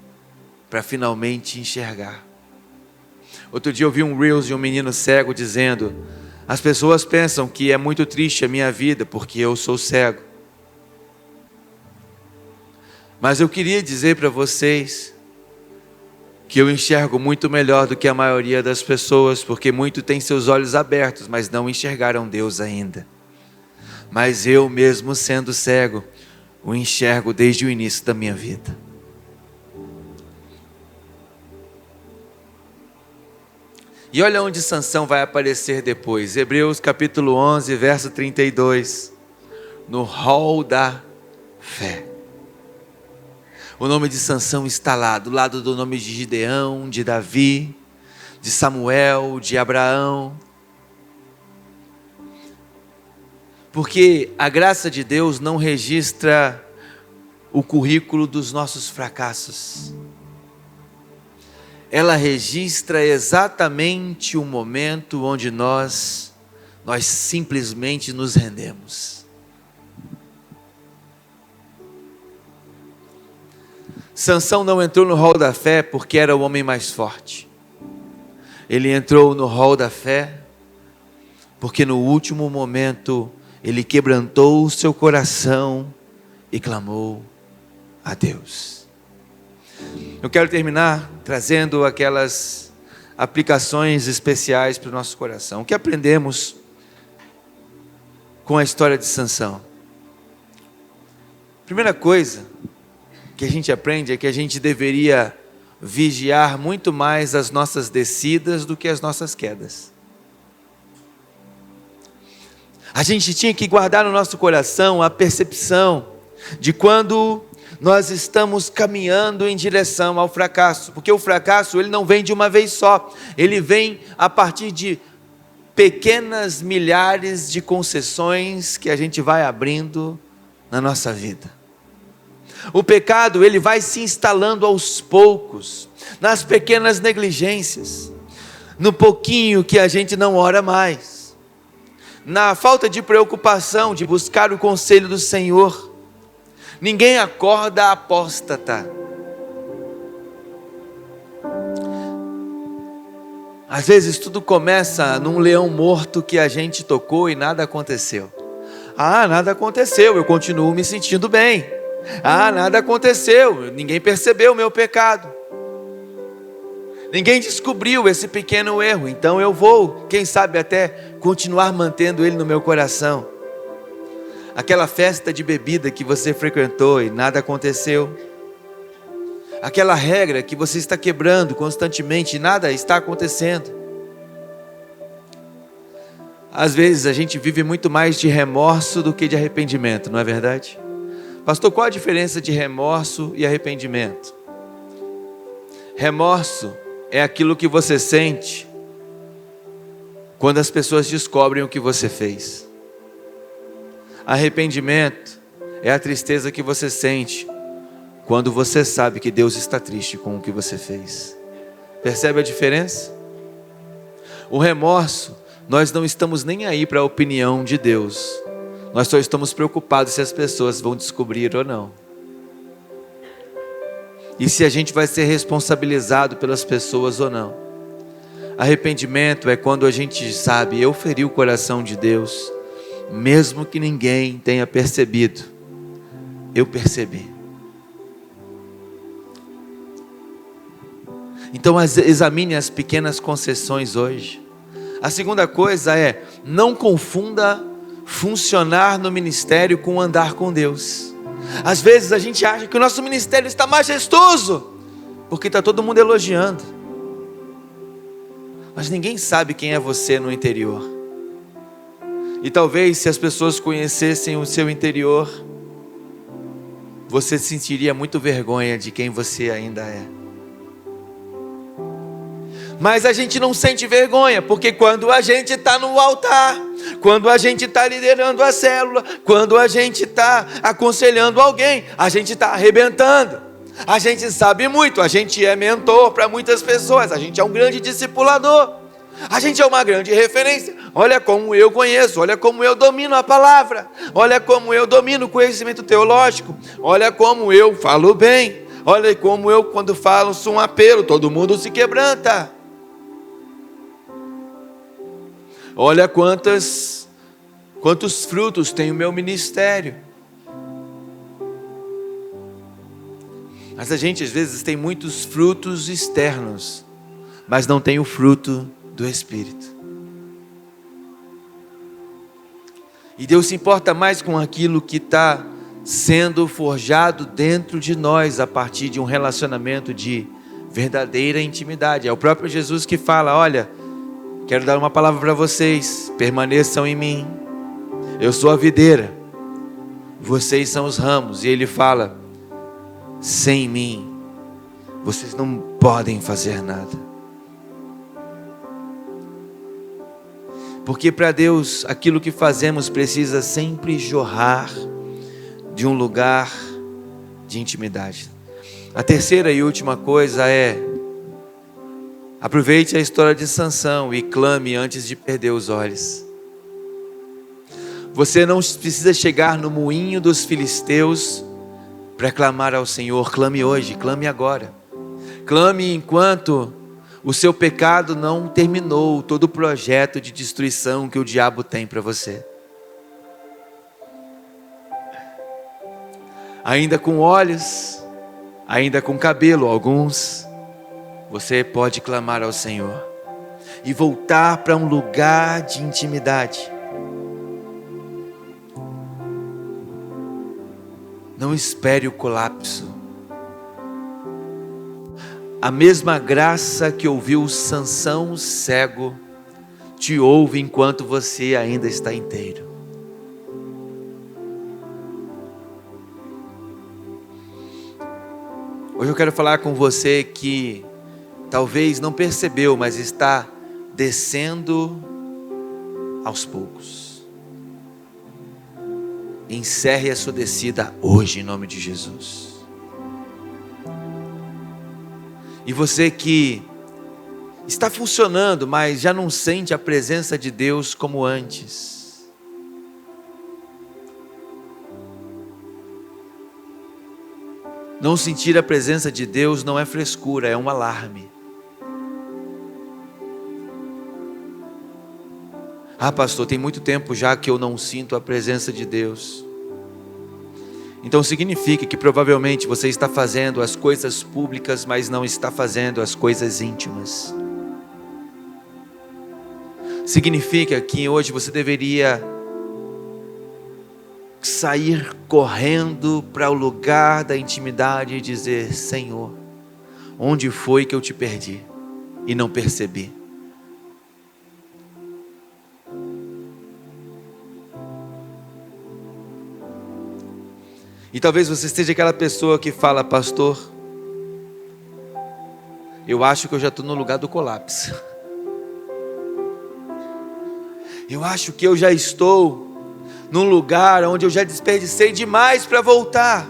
Speaker 1: para finalmente enxergar. Outro dia eu vi um Reels de um menino cego dizendo: as pessoas pensam que é muito triste a minha vida porque eu sou cego. Mas eu queria dizer para vocês que eu enxergo muito melhor do que a maioria das pessoas, porque muito têm seus olhos abertos, mas não enxergaram Deus ainda. Mas eu mesmo sendo cego, o enxergo desde o início da minha vida. E olha onde Sansão vai aparecer depois. Hebreus capítulo 11, verso 32. No hall da fé. O nome de Sansão está lá, do lado do nome de Gideão, de Davi, de Samuel, de Abraão. Porque a graça de Deus não registra o currículo dos nossos fracassos. Ela registra exatamente o momento onde nós simplesmente nos rendemos. Sansão não entrou no hall da fé porque era o homem mais forte. Ele entrou no hall da fé porque no último momento ele quebrantou o seu coração e clamou a Deus. Eu quero terminar trazendo aquelas aplicações especiais para o nosso coração. O que aprendemos com a história de Sansão? Primeira coisa que a gente aprende é que a gente deveria vigiar muito mais as nossas descidas do que as nossas quedas. A gente tinha que guardar no nosso coração a percepção de quando nós estamos caminhando em direção ao fracasso, porque o fracasso ele não vem de uma vez só, ele vem a partir de pequenas milhares de concessões que a gente vai abrindo na nossa vida. O pecado ele vai se instalando aos poucos, nas pequenas negligências, no pouquinho que a gente não ora mais, na falta de preocupação de buscar o conselho do Senhor. Ninguém acorda apóstata. Às vezes tudo começa num leão morto que a gente tocou e nada aconteceu. Nada aconteceu, eu continuo me sentindo bem. Nada aconteceu, ninguém percebeu o meu pecado. Ninguém descobriu esse pequeno erro, então eu vou, quem sabe até continuar mantendo ele no meu coração. Aquela festa de bebida que você frequentou e nada aconteceu. Aquela regra que você está quebrando constantemente e nada está acontecendo. Às vezes a gente vive muito mais de remorso do que de arrependimento, não é verdade? Pastor, qual a diferença de remorso e arrependimento? Remorso é aquilo que você sente quando as pessoas descobrem o que você fez. Arrependimento é a tristeza que você sente quando você sabe que Deus está triste com o que você fez. Percebe a diferença? O remorso, nós não estamos nem aí para a opinião de Deus. Nós só estamos preocupados se as pessoas vão descobrir ou não. E se a gente vai ser responsabilizado pelas pessoas ou não. Arrependimento é quando a gente sabe, eu feri o coração de Deus, mesmo que ninguém tenha percebido, eu percebi. Então examine as pequenas concessões hoje. A segunda coisa é, não confunda funcionar no ministério com andar com Deus. Às vezes a gente acha que o nosso ministério está majestoso, porque está todo mundo elogiando. Mas ninguém sabe quem é você no interior. E talvez se as pessoas conhecessem o seu interior, você sentiria muito vergonha de quem você ainda é. Mas a gente não sente vergonha, porque quando a gente está no altar, quando a gente está liderando a célula, quando a gente está aconselhando alguém, a gente está arrebentando. A gente sabe muito, a gente é mentor para muitas pessoas, a gente é um grande discipulador, a gente é uma grande referência. Olha como eu conheço, olha como eu domino a palavra, olha como eu domino o conhecimento teológico, olha como eu falo bem, olha como eu quando falo sou um apelo, todo mundo se quebranta. Olha quantos frutos tem o meu ministério. Mas a gente às vezes tem muitos frutos externos, mas não tem o fruto do Espírito. E Deus se importa mais com aquilo que está sendo forjado dentro de nós a partir de um relacionamento de verdadeira intimidade. É o próprio Jesus que fala, olha, quero dar uma palavra para vocês, permaneçam em mim, eu sou a videira, vocês são os ramos. E Ele fala, sem mim, vocês não podem fazer nada. Porque para Deus, aquilo que fazemos precisa sempre jorrar de um lugar de intimidade. A terceira e última coisa é, aproveite a história de Sansão e clame antes de perder os olhos. Você não precisa chegar no moinho dos filisteus para clamar ao Senhor. Clame hoje, clame agora. Clame enquanto O seu pecado não terminou todo o projeto de destruição que o diabo tem para você. Ainda com olhos, ainda com cabelo, alguns, você pode clamar ao Senhor e voltar para um lugar de intimidade. Não espere o colapso. A mesma graça que ouviu Sansão cego, te ouve enquanto você ainda está inteiro. Hoje eu quero falar com você que talvez não percebeu, mas está descendo aos poucos. Encerre a sua descida hoje em nome de Jesus. E você que está funcionando, mas já não sente a presença de Deus como antes. Não sentir a presença de Deus não é frescura, é um alarme. Ah, pastor, tem muito tempo já que eu não sinto a presença de Deus. Então significa que provavelmente você está fazendo as coisas públicas, mas não está fazendo as coisas íntimas. Significa que hoje você deveria sair correndo para o lugar da intimidade e dizer: Senhor, onde foi que eu te perdi e não percebi? E talvez você seja aquela pessoa que fala: pastor, eu acho que eu já estou no lugar do colapso. Eu acho que eu já estou num lugar onde eu já desperdicei demais para voltar.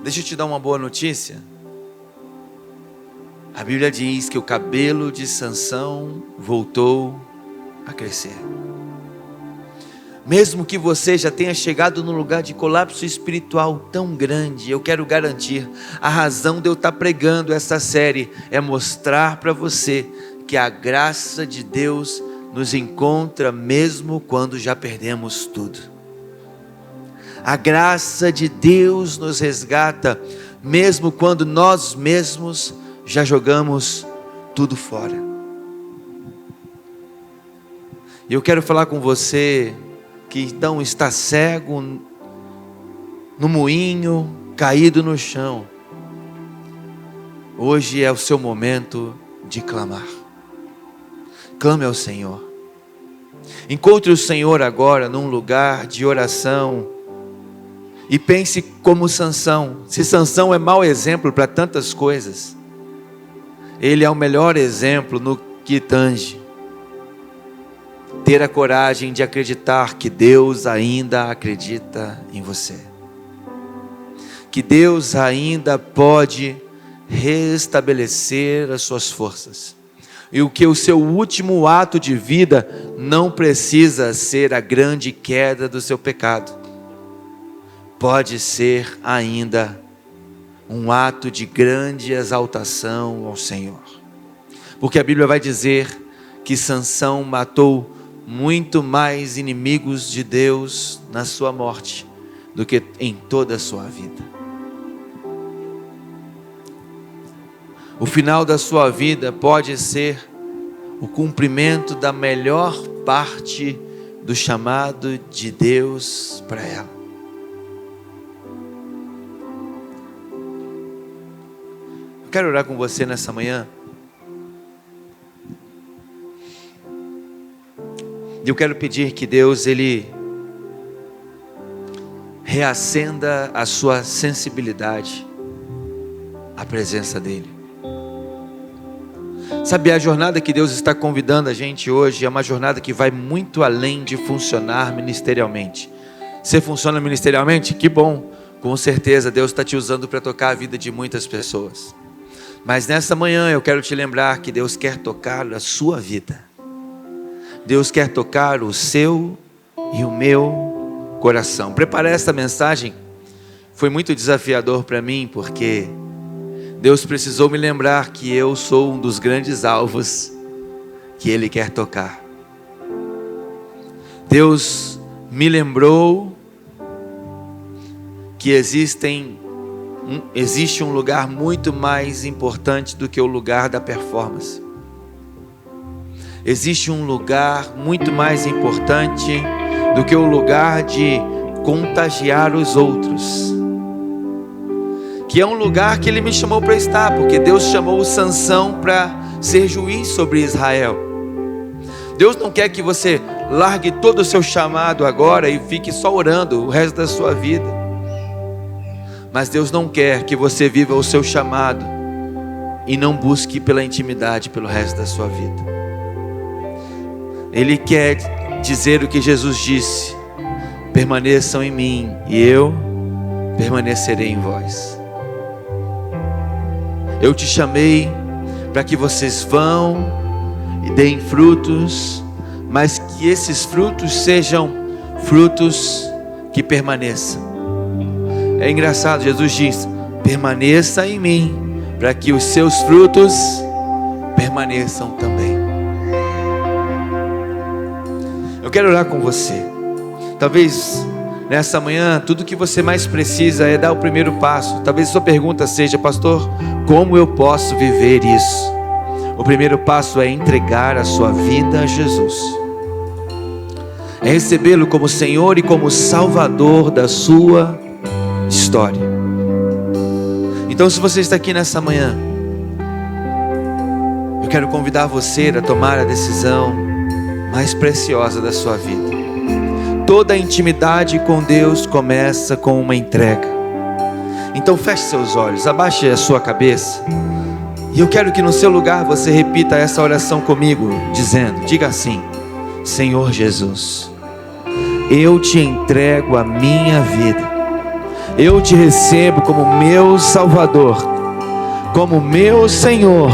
Speaker 1: Deixa eu te dar uma boa notícia. A Bíblia diz que o cabelo de Sansão voltou a crescer. Mesmo que você já tenha chegado num lugar de colapso espiritual tão grande, eu quero garantir, a razão de eu estar pregando essa série é mostrar para você que a graça de Deus nos encontra mesmo quando já perdemos tudo. A graça de Deus nos resgata mesmo quando nós mesmos já jogamos tudo fora. E eu quero falar com você que então está cego, no moinho, caído no chão. Hoje é o seu momento de clamar. Clame ao Senhor. Encontre o Senhor agora num lugar de oração. E pense como Sansão. Se Sansão é mau exemplo para tantas coisas, ele é o melhor exemplo no que tange ter a coragem de acreditar que Deus ainda acredita em você. Que Deus ainda pode restabelecer as suas forças. E o que o seu último ato de vida não precisa ser a grande queda do seu pecado. Pode ser ainda um ato de grande exaltação ao Senhor. Porque a Bíblia vai dizer que Sansão matou muito mais inimigos de Deus na sua morte do que em toda a sua vida. O final da sua vida pode ser o cumprimento da melhor parte do chamado de Deus para ela. Eu quero orar com você nessa manhã. E eu quero pedir que Deus, Ele reacenda a sua sensibilidade à presença dEle. Sabe, a jornada que Deus está convidando a gente hoje é uma jornada que vai muito além de funcionar ministerialmente. Você funciona ministerialmente? Que bom! Com certeza Deus está te usando para tocar a vida de muitas pessoas. Mas nessa manhã eu quero te lembrar que Deus quer tocar a sua vida. Deus quer tocar o seu e o meu coração. Preparar essa mensagem foi muito desafiador para mim, porque Deus precisou me lembrar que eu sou um dos grandes alvos que Ele quer tocar. Deus me lembrou que existe um lugar muito mais importante do que o lugar da performance. Existe um lugar muito mais importante do que o lugar de contagiar os outros, que é um lugar que Ele me chamou para estar, porque Deus chamou Sansão para ser juiz sobre Israel. Deus não quer que você largue todo o seu chamado agora e fique só orando o resto da sua vida, mas Deus não quer que você viva o seu chamado e não busque pela intimidade pelo resto da sua vida. Ele quer dizer o que Jesus disse: permaneçam em mim e eu permanecerei em vós. Eu te chamei para que vocês vão e deem frutos, mas que esses frutos sejam frutos que permaneçam. É engraçado, Jesus diz: permaneça em mim, para que os seus frutos permaneçam também. Eu quero orar com você. Talvez nessa manhã tudo que você mais precisa é dar o primeiro passo. Talvez a sua pergunta seja: pastor, como eu posso viver isso? O primeiro passo é entregar a sua vida a Jesus, é recebê-lo como Senhor e como Salvador da sua história. Então, se você está aqui nessa manhã, eu quero convidar você a tomar a decisão mais preciosa da sua vida. Toda intimidade com Deus começa com uma entrega. Então feche seus olhos, abaixe a sua cabeça, e eu quero que no seu lugar você repita essa oração comigo, dizendo, diga assim: Senhor Jesus, eu te entrego a minha vida, eu te recebo como meu Salvador, como meu Senhor.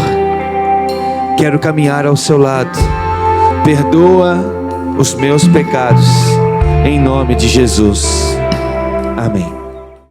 Speaker 1: Quero caminhar ao seu lado. Perdoa os meus pecados, em nome de Jesus. Amém.